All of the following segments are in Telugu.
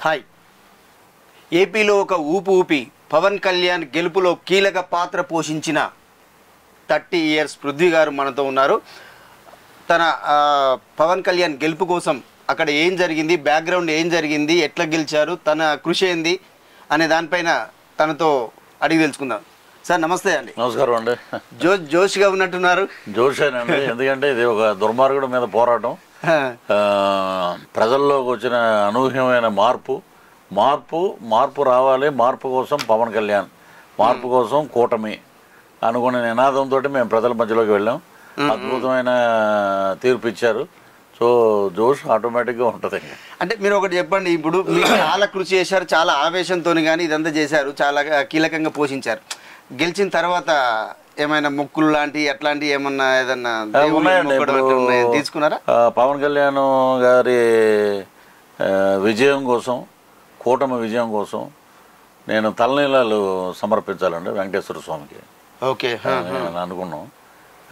హాయ్. ఏపీలో ఒక ఊపి పవన్ కళ్యాణ్ గెలుపులో కీలక పాత్ర పోషించిన 30 ఇయర్స్ పృథ్వీ గారు మనతో ఉన్నారు. తన పవన్ కళ్యాణ్ గెలుపు కోసం అక్కడ ఏం జరిగింది, బ్యాక్గ్రౌండ్ ఏం జరిగింది, ఎట్లా గెలిచారు, తన కృషి ఏంది అనే దానిపైన తనతో అడిగి తెలుసుకుందాం. సార్ నమస్తే అండి. నమస్కారం అండి. జోష్గా ఉన్నట్టున్నారు. జోషేనండి, ఎందుకంటే ఇది ఒక దుర్మార్గుడి మీద పోరాటం, ప్రజల్లోకి వచ్చిన అనూహ్యమైన మార్పు రావాలి. మార్పు కోసం పవన్ కళ్యాణ్, మార్పు కోసం కూటమి అనుకునే నినాదంతో మేము ప్రజల మధ్యలోకి వెళ్ళాం. అద్భుతమైన తీర్పు ఇచ్చారు. సో జోష్ ఆటోమేటిక్గా ఉంటుంది. అంటే మీరు ఒకటి చెప్పండి, ఇప్పుడు మీరు చాలా కృషి చేశారు, చాలా ఆవేశంతో కానీ ఇదంతా చేశారు, చాలా కీలకంగా పోషించారు. గెలిచిన తర్వాత ఏమైనా మొక్కులు లాంటివి అట్లాంటివి ఏమన్నా ఏదన్నా తీసుకున్నారా? పవన్ కళ్యాణ్ గారి విజయం కోసం, కూటమి విజయం కోసం నేను తలనీలాలు సమర్పించాలండి వెంకటేశ్వర స్వామికి. ఓకే, అనుకున్నాం.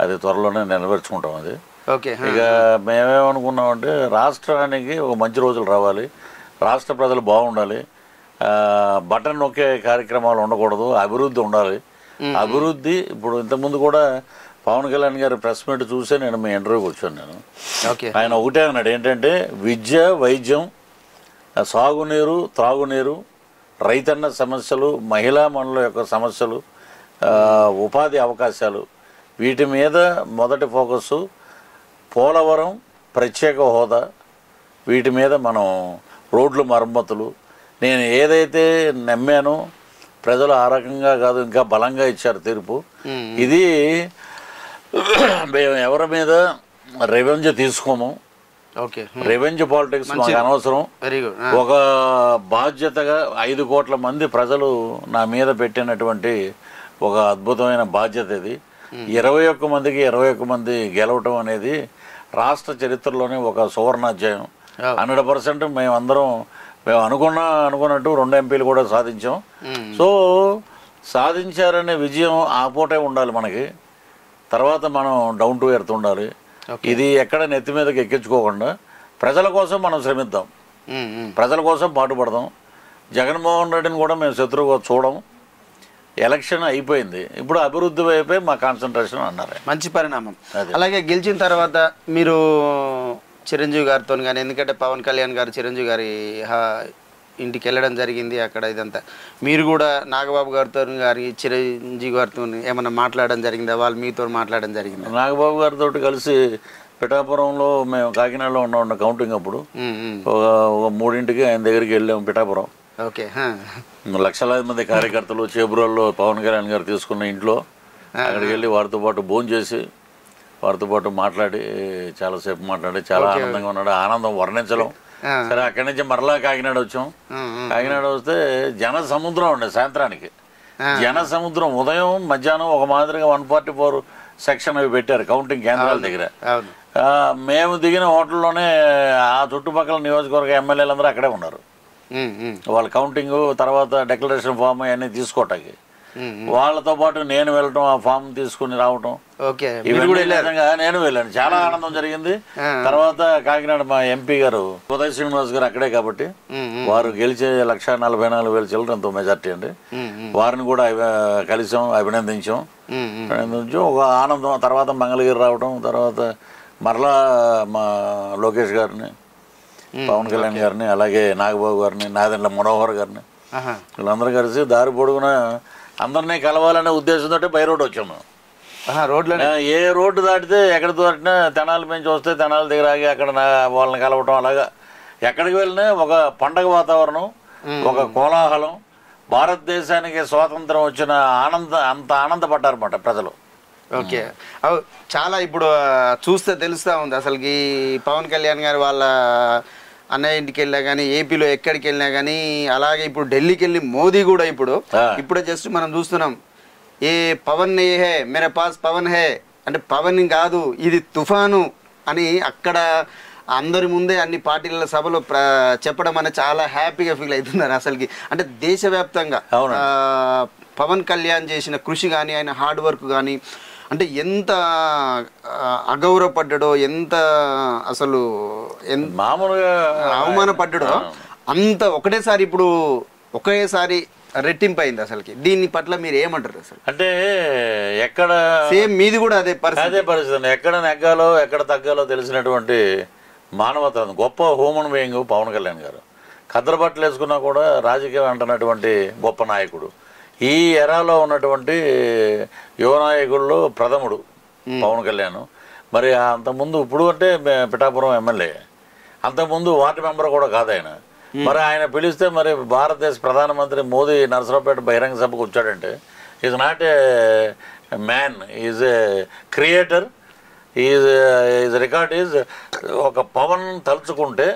అది త్వరలోనే నెరవేర్చుకుంటాం. అది ఓకే. ఇక మేమేమనుకున్నామంటే రాష్ట్రానికి ఒక మంచి రోజులు రావాలి, రాష్ట్ర ప్రజలు బాగుండాలి, బటన్ నొక్కే కార్యక్రమాలు ఉండకూడదు, అభివృద్ధి ఉండాలి. అభివృద్ధి ఇప్పుడు ఇంతకుముందు కూడా పవన్ కళ్యాణ్ గారి ప్రెస్ మీట్ చూసే నేను మీ ఇంటర్వ్యూకి వచ్చాను. నేను ఆయన ఒకటే అన్నాడు, ఏంటంటే విద్య, వైద్యం, సాగునీరు, త్రాగునీరు, రైతన్న సమస్యలు, మహిళా మనుల యొక్క సమస్యలు, ఉపాధి అవకాశాలు, వీటి మీద మొదటి ఫోకస్. పోలవరం, ప్రత్యేక హోదా, వీటి మీద మనం రోడ్లు మరమ్మతులు. నేను ఏదైతే నమ్మానో ప్రజలు ఆ రకంగా కాదు, ఇంకా బలంగా ఇచ్చారు తీర్పు. ఇది మేము ఎవరి మీద రెవెంజ్ తీసుకోము. రెవెంజ్ పాలిటిక్స్ మాకు అనవసరం. ఒక బాధ్యతగా 5 కోట్ల మంది ప్రజలు నా మీద పెట్టినటువంటి ఒక అద్భుతమైన బాధ్యత ఇది. 21 మందికి 21 మంది గెలవటం అనేది రాష్ట్ర చరిత్రలోనే ఒక సువర్ణాధ్యాయం. 100% మేము అనుకున్నట్టు 2 ఎంపీలు కూడా సాధించాం. సో సాధించారనే విజయం ఆ పూటే ఉండాలి మనకి. తర్వాత మనం డౌన్ టు ఎర్త్ ఉండాలి. ఇది ఎక్కడ నెత్తి మీదకి ఎక్కించుకోకుండా ప్రజల కోసం మనం శ్రమిద్దాం, ప్రజల కోసం పాటుపడదాం. జగన్మోహన్ రెడ్డిని కూడా మేము శత్రువుగా చూడం. ఎలక్షన్ అయిపోయింది, ఇప్పుడు అభివృద్ధి వైపే మా కాన్సన్ట్రేషన్ అన్నారు. మంచి పరిణామం. అలాగే గెలిచిన తర్వాత మీరు చిరంజీవి గారితో కానీ, ఎందుకంటే పవన్ కళ్యాణ్ గారు చిరంజీవి గారి ఇంటికి వెళ్ళడం జరిగింది. అక్కడ ఇదంతా మీరు కూడా నాగబాబు గారితో గారి చిరంజీవి గారితో ఏమన్నా మాట్లాడడం జరిగిందా? వాళ్ళు మీతో మాట్లాడడం జరిగింది? నాగబాబు గారితో కలిసి పిఠాపురంలో మేము కాకినాడలో ఉన్న కౌంటింగ్ అప్పుడు ఒక 3ంటికి ఆయన దగ్గరికి వెళ్ళాము పిఠాపురం. ఓకే. లక్షలాది మంది కార్యకర్తలు చేబ్రోల్లో పవన్ కళ్యాణ్ గారు తీసుకున్న ఇంట్లో అక్కడికి వెళ్ళి వారితో పాటు భోజనం చేసి వారితో పాటు మాట్లాడి చాలాసేపు మాట్లాడి చాలా ఆనందంగా ఉన్నాడు. ఆనందం వర్ణించడం. సరే, అక్కడి నుంచి మరలా కాకినాడ వచ్చాం. కాకినాడ వస్తే జన సముద్రం ఉండే. సాయంత్రానికి జన సముద్రం. ఉదయం మధ్యాహ్నం ఒక మాదిరిగా 144 సెక్షన్ అవి పెట్టారు కౌంటింగ్ కేంద్రాల దగ్గర. మేము దిగిన హోటల్లోనే ఆ చుట్టుపక్కల నియోజకవర్గ ఎమ్మెల్యేలందరూ అక్కడే ఉన్నారు. వాళ్ళ కౌంటింగ్ తర్వాత డెక్లరేషన్ ఫామ్ అవన్నీ తీసుకోవటానికి వాళ్ళతో పాటు నేను వెళ్ళటం, ఆ ఫామ్ తీసుకుని రావటం, నేను వెళ్ళాను. చాలా ఆనందం జరిగింది. తర్వాత కాకినాడ మా ఎంపీ గారు ఉదయ్ శ్రీనివాస్ గారు అక్కడే కాబట్టి వారు గెలిచే 1,44,000 చిల్లరంతో మెజార్టీ అండి. వారిని కూడా కలిసాం, అభినందించాం. ఒక ఆనందం. తర్వాత మంగళగిరి రావడం, తర్వాత మరలా మా లోకేష్ గారిని, పవన్ కళ్యాణ్ గారిని, అలాగే నాగబాబు గారిని, నాదెండ్ల మనోహర్ గారిని, వీళ్ళందరూ కలిసి దారి పొడుగున అందరినీ కలవాలనే ఉద్దేశంతో బై రోడ్ వచ్చాము. రోడ్లో ఏ రోడ్డు దాటితే ఎక్కడ దాటినా తెనాలి నుంచి వస్తే తెనాలి దగ్గర ఆగి అక్కడ వాళ్ళని కలవటం, అలాగా ఎక్కడికి వెళ్ళినా ఒక పండగ వాతావరణం, ఒక కోలాహలం. భారతదేశానికి స్వాతంత్రం వచ్చిన అంత ఆనందపడ్డారన్నమాట ప్రజలు. ఓకే. చాలా ఇప్పుడు చూస్తే తెలుస్తూ ఉంది అసలుకి పవన్ కళ్యాణ్ గారు వాళ్ళ అన్నయ్య ఇంటికి వెళ్ళినా కానీ, ఏపీలో ఎక్కడికి వెళ్ళినా కానీ, అలాగే ఇప్పుడు ఢిల్లీకి వెళ్ళి మోదీ కూడా ఇప్పుడే జస్ట్ మనం చూస్తున్నాం. ఏ పవన్ ఏ హే మేరే పాస్ పవన్ హే అంటే పవన్ కాదు, ఇది తుఫాను అని అక్కడ అందరి ముందే అన్ని పార్టీల సభలో చెప్పడం అనేది చాలా హ్యాపీగా ఫీల్ అవుతున్నారు అసలుకి. అంటే దేశవ్యాప్తంగా పవన్ కళ్యాణ్ చేసిన కృషి కానీ, ఆయన హార్డ్ వర్క్ కానీ, అంటే ఎంత అగౌరవపడ్డాడో, ఎంత అసలు మామూలుగా అవమానపడ్డాడో అంత ఒకటేసారి ఇప్పుడు ఒకేసారి రెట్టింపు అయింది అసలుకి. దీని పట్ల మీరు ఏమంటారు అసలు? అంటే ఎక్కడ సేమ్ మీది కూడా అదే పరిస్థితి ఎక్కడ నెగ్గాలో ఎక్కడ తగ్గాలో తెలిసినటువంటి మానవత గొప్ప హ్యూమన్ బీయింగ్ పవన్ కళ్యాణ్ గారు. ఖద్దరు బట్టలు వేసుకున్నా కూడా రాజకీయం అంటున్నటువంటి గొప్ప నాయకుడు. ఈ ఎరాలో ఉన్నటువంటి యువ నాయకుల్లో ప్రథముడు పవన్ కళ్యాణ్. మరి అంతకుముందు ఇప్పుడు అంటే పిఠాపురం ఎమ్మెల్యే, అంతకుముందు వార్డు మెంబర్ కూడా కాదు ఆయన. మరి ఆయన పిలిస్తే మరి భారతదేశ ప్రధానమంత్రి మోదీ నరసరావుపేట బహిరంగ సభకు వచ్చాడంటే is not a man, is a creator. Is record is ఒక పవన్ తలుచుకుంటే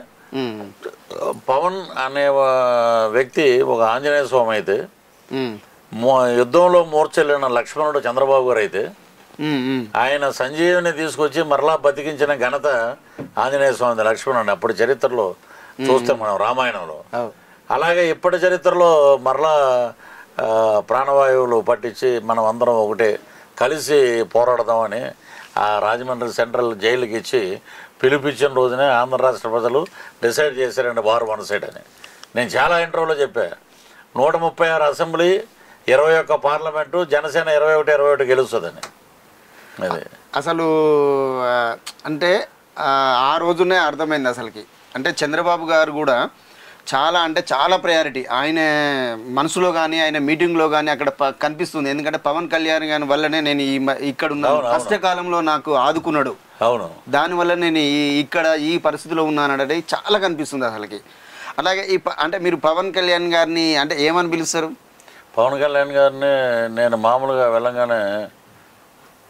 పవన్ అనే వ్యక్తి ఒక ఆంజనేయ స్వామి అయితే, యుద్ధంలో మూర్చెల్లిన లక్ష్మణుడు చంద్రబాబు గారు అయితే, ఆయన సంజీవుని తీసుకొచ్చి మరలా బతికించిన ఘనత ఆంజనేయ స్వామి లక్ష్మణుడు. అప్పుడు చరిత్రలో చూస్తే మనం రామాయణంలో. అలాగే ఇప్పటి చరిత్రలో మరలా ప్రాణవాయువులు పట్టించి మనం అందరం ఒకటే కలిసి పోరాడదామని ఆ రాజమండ్రి సెంట్రల్ జైలుకి ఇచ్చి పిలిపించిన రోజునే ఆంధ్ర రాష్ట్ర ప్రజలు డిసైడ్ చేశారండి వార్ వన్ సైడ్ అని. నేను చాలా ఇంటర్వ్యూలో చెప్పా, 136 అసెంబ్లీ, 21 పార్లమెంటు, జనసేన 21 గెలుస్తుందని. అదే అసలు అంటే ఆ రోజునే అర్థమైంది అసలుకి. అంటే చంద్రబాబు గారు కూడా చాలా అంటే చాలా ప్రయారిటీ ఆయన మనసులో కానీ ఆయన మీటింగ్లో కానీ అక్కడ కనిపిస్తుంది. ఎందుకంటే పవన్ కళ్యాణ్ గారి వల్లనే నేను ఇక్కడ ఉన్నాను, కష్టకాలంలో నాకు ఆదుకున్నాడు, అవును, దానివల్ల నేను ఇక్కడ ఈ పరిస్థితిలో ఉన్నానంటే చాలా కనిపిస్తుంది అసలుకి. అలాగే అంటే మీరు పవన్ కళ్యాణ్ గారిని అంటే ఏమని పిలుస్తారు? పవన్ కళ్యాణ్ గారిని నేను మామూలుగా వెళ్ళంగానే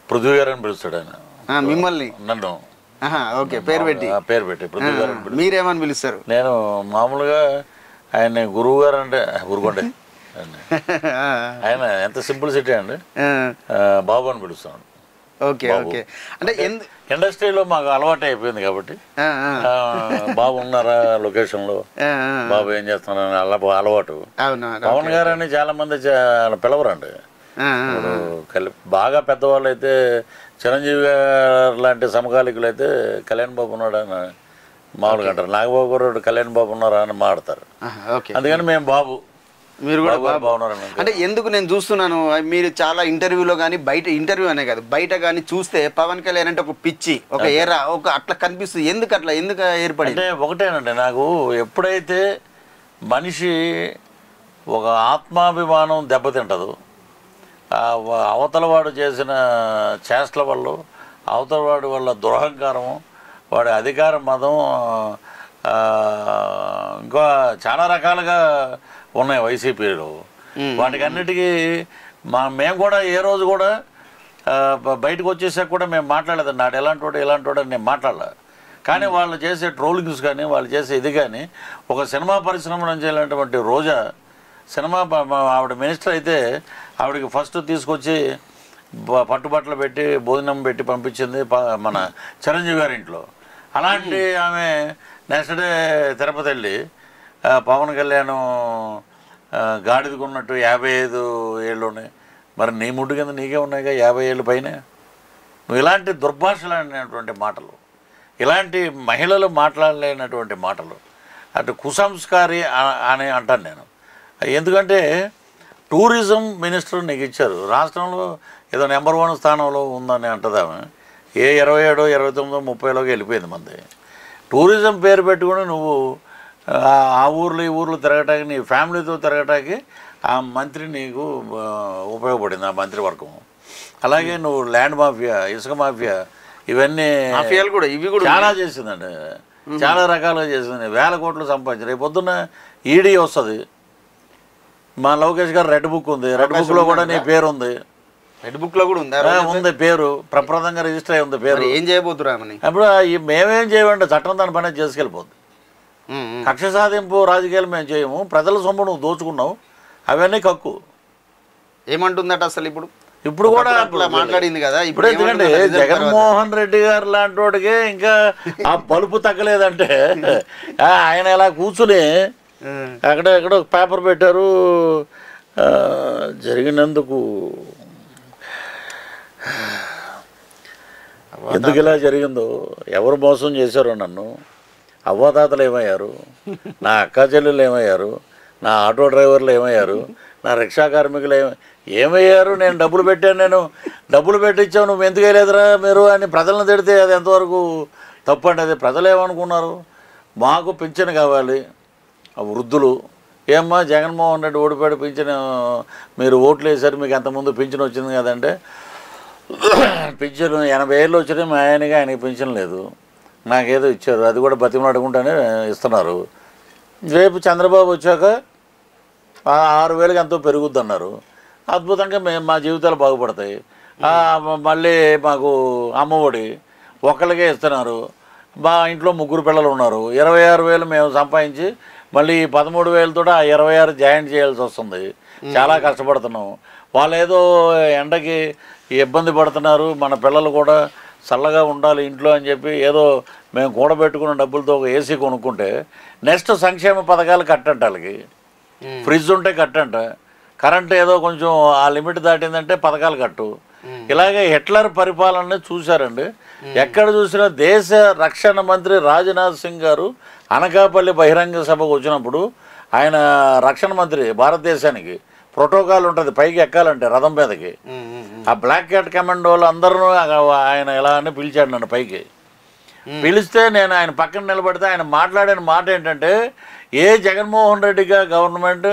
పృథ్వీ గారని పిలుస్తాడు ఆయన. మిమ్మల్ని? నన్ను ఓకే, పేరు పెట్టి పృథ్వీ గారు. మీరేమని పిలుస్తారు? నేను మామూలుగా ఆయన గురువు గారు అంటే గురుగొండే ఆయన ఎంత సింప్లిసిటీ అండి, బాబు అని పిలుస్తాను. Okay okay. అంటే ఇండస్ట్రీలో మాకు అలవాటు అయిపోయింది కాబట్టి బాబు ఉన్నారా లొకేషన్లో, బాబు ఏం చేస్తున్నారని అలవాటు. పవన్ గారు అని చాలా మంది పిలవరండి. ఇప్పుడు బాగా పెద్దవాళ్ళు అయితే చిరంజీవి గారు లాంటి సమకాలికులు అయితే కళ్యాణ్ బాబు ఉన్నాడు అని మామూలుగా అంటారు. నాగబాబు గారు కళ్యాణ్ బాబు ఉన్నారా అని మాడతారు. అందుకని మేము బాబు, మీరు కూడా బాగున్నారని. అంటే ఎందుకు నేను చూస్తున్నాను, మీరు చాలా ఇంటర్వ్యూలో కానీ బయట ఇంటర్వ్యూ అనే కాదు బయట కానీ చూస్తే పవన్ కళ్యాణ్ అంటే ఒక పిచ్చి, ఒక ఏరా, ఒక అట్లా కనిపిస్తుంది. ఎందుకు అట్లా ఎందుకు ఏర్పడి? అంటే ఒకటేనండి, నాకు ఎప్పుడైతే మనిషి ఒక ఆత్మాభిమానం దెబ్బతింటదు, అవతలవాడు చేసిన చేష్టల వల్ల, అవతలవాడి వల్ల దురహంకారము, వాడి అధికార మదం, ఇంకా చాలా రకాలుగా ఉన్నాయి వైసీపీలో. వాటికన్నిటికీ మేము కూడా ఏ రోజు కూడా బయటకు వచ్చేసాక కూడా మేము మాట్లాడలేదు. నాడు ఎలాంటి వాడు నేను మాట్లాడలే. కానీ వాళ్ళు చేసే ట్రోలింగ్స్ కానీ వాళ్ళు చేసే ఇది కానీ, ఒక సినిమా పరిశ్రమ నుంచి వెళ్ళినటువంటి రోజా సినిమా ఆవిడ మినిస్టర్ అయితే ఆవిడకి ఫస్ట్ తీసుకొచ్చి పట్టుబట్టలు పెట్టి భోజనం పెట్టి పంపించింది మన చిరంజీవి గారి ఇంట్లో. అలాంటి ఆమె నెక్స్ట్ డే తిరుపతి వెళ్ళి పవన్ కళ్యాణ్ గాడిదకున్నట్టు 55 ఏళ్ళున్నాయి, మరి నీ ముడ్డు కింద నీకే ఉన్నాయిగా 50 ఏళ్ళ పైన. నువ్వు ఇలాంటి దుర్భాషలైనటువంటి మాటలు, ఇలాంటి మహిళలు మాట్లాడలేనటువంటి మాటలు, అటు కుసంస్కారి అని అంటాను నేను. ఎందుకంటే టూరిజం మినిస్టర్ నీకు ఇచ్చారు, రాష్ట్రంలో ఏదో నెంబర్ 1 స్థానంలో ఉందని అంటదామె. ఏ 27, 29, 30లోకి వెళ్ళిపోయింది మంది. టూరిజం పేరు పెట్టుకుని నువ్వు ఆ ఊర్లో ఈ ఊర్లో తిరగటానికి, నీ ఫ్యామిలీతో తిరగటానికి ఆ మంత్రి నీకు ఉపయోగపడింది, ఆ మంత్రివర్గం. అలాగే నువ్వు ల్యాండ్ మాఫియా, ఇసుక మాఫియా, ఇవన్నీ కూడా ఇవి కూడా చాలా చేసిందండి, చాలా రకాలుగా చేసింది. 1000 కోట్లు సంపాదించి రేపు పొద్దున్న ఈడీ వస్తుంది. మా లోకేష్ గారు రెడ్ బుక్ ఉంది, రెడ్ బుక్లో కూడా నీ పేరు ఉంది. రెడ్ బుక్లో కూడా ఉంది పేరు, ప్రప్రదంగా రిజిస్టర్ అయి ఉంది పేరు. ఏం చేయబోతురామని అప్పుడు మేమేం చేయమంటే చట్టం దాని పని చేసుకెళ్ళిపోద్ది. కక్ష సాధింపు రాజకీయాలు మేము చేయము, ప్రజల సొమ్ము నువ్వు దోచుకున్నావు, అవన్నీ కక్కు. ఏమంటుందట అసలు ఇప్పుడు కూడా మాట్లాడింది కదా. ఇప్పుడు ఎందుకంటే జగన్మోహన్ రెడ్డి గారు లాంటి వాడికి ఇంకా ఆ బలుపు తగ్గలేదంటే ఆయన ఇలా కూర్చుని అక్కడ ఎక్కడో పేపర్ పెట్టారు, జరిగినందుకు ఎందుకు ఇలా జరిగిందో, ఎవరు మోసం చేశారో నన్ను, అవ్వదాతలు ఏమయ్యారు, నా అక్కా చెల్లెళ్ళు ఏమయ్యారు, నా ఆటో డ్రైవర్లు ఏమయ్యారు, నా రిక్షా కార్మికులు ఏమయ్యారు? నేను డబ్బులు పెట్టాను, నేను డబ్బులు పెట్టించావు, నువ్వు ఎందుకు వేయలేదురా మీరు అని ప్రజలను తిడితే అది ఎంతవరకు తప్పండి? అది ప్రజలు ఏమనుకున్నారు? మాకు పింఛను కావాలి, వృద్ధులు ఏమ్మా జగన్మోహన్ రెడ్డి ఓడిపోయాడు, పింఛను మీరు ఓట్లు వేసారు, మీకు అంతకుముందు పింఛను వచ్చింది కదంటే పింఛను 80 ఏళ్ళు వచ్చినాయి, మా ఆయనకి పింఛన్ లేదు, నాకేదో ఇచ్చారు, అది కూడా బతిమలు అడుగుంటానే ఇస్తున్నారు. రేపు చంద్రబాబు వచ్చాక 6,000కి ఎంతో పెరుగుద్ది అన్నారు. అద్భుతంగా మా జీవితాలు బాగుపడతాయి. మళ్ళీ మాకు అమ్మఒడి ఒక్కరికే ఇస్తున్నారు. మా ఇంట్లో 3 పిల్లలు ఉన్నారు. 26,000 మేము సంపాదించి మళ్ళీ 13,000తో ఆ 26 జాయింట్ చేయాల్సి వస్తుంది. చాలా కష్టపడుతున్నాం. వాళ్ళు ఏదో ఎండకి ఇబ్బంది పడుతున్నారు, మన పిల్లలు కూడా చల్లగా ఉండాలి ఇంట్లో అని చెప్పి ఏదో మేము కూడబెట్టుకున్న డబ్బులతో ఒక ఏసీ కొనుక్కుంటే నెక్స్ట్ సంక్షేమ పథకాలు కట్టంట, వాళ్ళకి ఫ్రిడ్జ్ ఉంటే కట్టంట, కరెంట్ ఏదో కొంచెం ఆ లిమిట్ దాటిందంటే పథకాలు కట్టు. ఇలాగే హిట్లర్ పరిపాలన చూశారండి. ఎక్కడ చూసినా దేశ రక్షణ మంత్రి రాజ్నాథ్ సింగ్ గారు అనకాపల్లి బహిరంగ సభకు వచ్చినప్పుడు, ఆయన రక్షణ మంత్రి భారతదేశానికి ప్రోటోకాల్ ఉంటుంది పైకి ఎక్కాలంటే రథం మీదకి. ఆ బ్లాక్ క్యాట్ కమాండోలు అందరూ ఆయన ఎలా అని పిలిచాడు నన్ను పైకి. పిలిస్తే నేను ఆయన పక్కన నిలబడితే ఆయన మాట్లాడిన మాట ఏంటంటే, ఏ జగన్మోహన్ రెడ్డిగా గవర్నమెంట్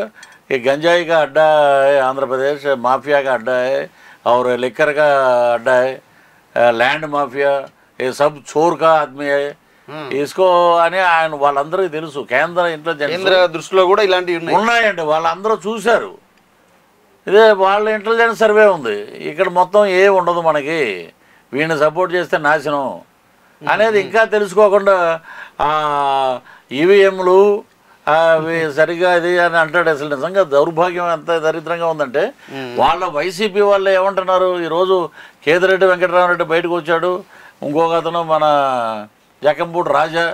ये गंजाई का अड्डा है, आंध्र प्रदेश माफिया का अड्डा है और लिकर का अड्डा है, लैंड माफिया ये सब चोर का आदमी है इसको అని ఆయన వాళ్ళందరికీ తెలుసు. కేంద్ర ఇంటెలిజెన్స్ దృష్టిలో కూడా ఇలాంటివి ఉన్నాయండి, వాళ్ళందరూ చూశారు. ఇదే వాళ్ళ ఇంటెలిజెన్స్ సర్వే ఉంది. ఇక్కడ మొత్తం ఏ ఉండదు, మనకి వీడిని సపోర్ట్ చేస్తే నాశనం అనేది ఇంకా తెలుసుకోకుండా ఈవీఎంలు అవి సరిగా ఇది అని అంటాడు. అసలు నిజంగా దౌర్భాగ్యం ఎంత దరిద్రంగా ఉందంటే, వాళ్ళ వైసీపీ వాళ్ళు ఏమంటున్నారు, ఈరోజు కేతిరెడ్డి వెంకటరామరెడ్డి బయటకు వచ్చాడు, ఇంకొక అతను మన జకంపూడి రాజా,